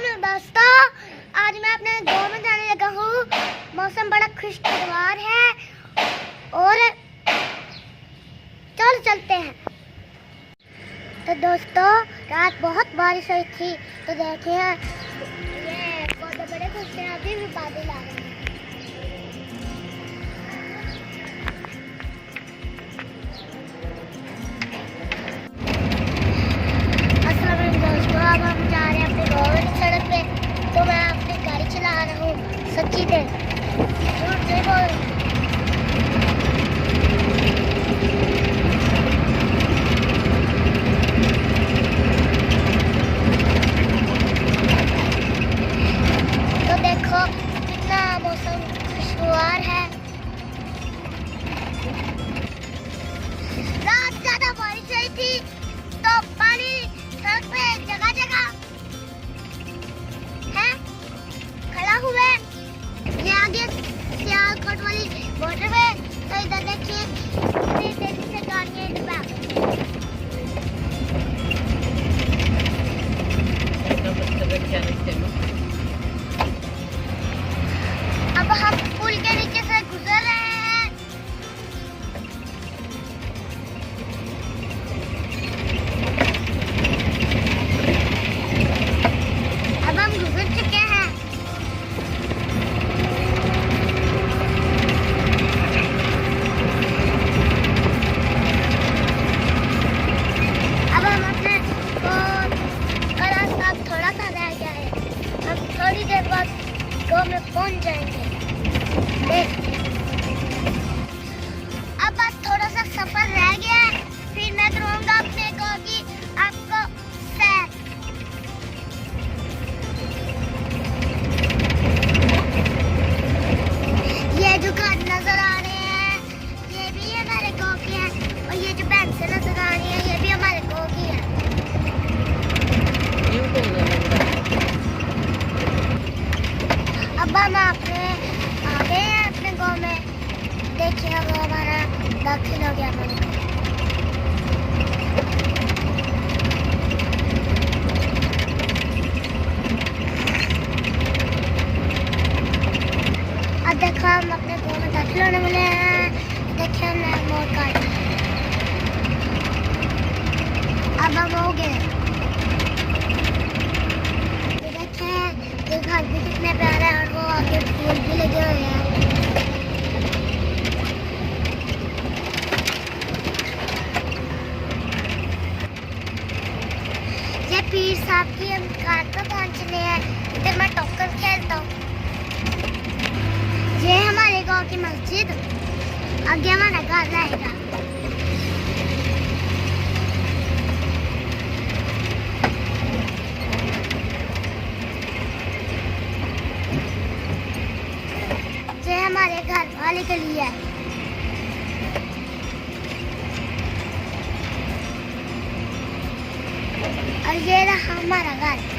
Hello दोस्तों, आज मैं अपने गांव में जाने लगा हूँ। मौसम बड़ा खुशगवार है और चलते हैं। तो दोस्तों, रात बहुत बारिश हुई थी, तो देखे हैं ये बहुत बड़े खुश हैं, अभी भी बादल आ रहे हैं। अब हम जा रहे हैं अपने गाँव की सड़क पे। तो मैं अपनी गाड़ी चला रहा हूँ सच्ची में, झूठ नहीं बोल रही। तो देखो कितना मौसम खुशगवार है। रात ज्यादा बारिश हुई थी तो पानी सड़क पे जगह जगह है खड़ा हुआ है। ये आगे सियालकोट वाली बॉर्डर पे, तो इधर देखिए कितनी तेजी से गाड़ियां इधर भाग रही हैं। अब हम पुल के नीचे से गुजर रहे हैं। अब हम गुजर चुके हैं। अब हम अपने का रास्ता थोड़ा सा रह गया है। हम थोड़ी देर बाद गाँव में पहुंच जाएंगे। अब बस थोड़ा सा सफर रह गया है, फिर मैं करूँगा अपने गाँव की आपको सैर। ये जो घर नजर आ रहे हैं ये भी हमारे गाँव के हैं, और ये जो भैंसें नजर आ रही हैं ये भी हमारे गाँव की है। अब हम अपने आ गए हैं अपने गाँव में। देखिए अब हमारा दाखिल हो गया हमारे गाँव। अब देखो हम अपने गाँव में दाखिल होने वाले हैं। देखिए हमने मोड़ काट लिया। अब हम हो गए। देखिए ये घर भी कितने प्यारे हैं, और वो आगे फूल भी लगे हुए हैं। ये पीर साहब की हम कार पर पहुंचने हैं। इधर मैं टॉकर खेलता हूँ। ये हमारे गांव की मस्जिद, आगे हमारा घर रहेगा। ये हमारे घर वाले के लिए है। और ये रहा हमारा घर।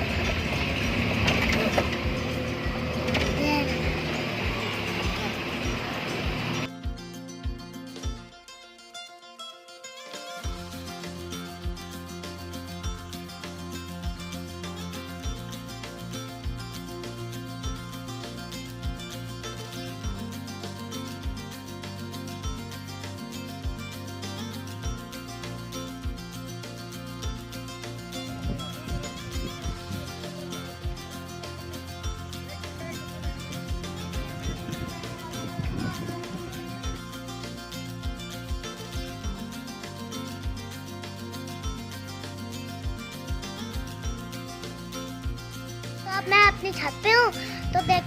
अब मैं अपनी छत पे हूँ, तो देख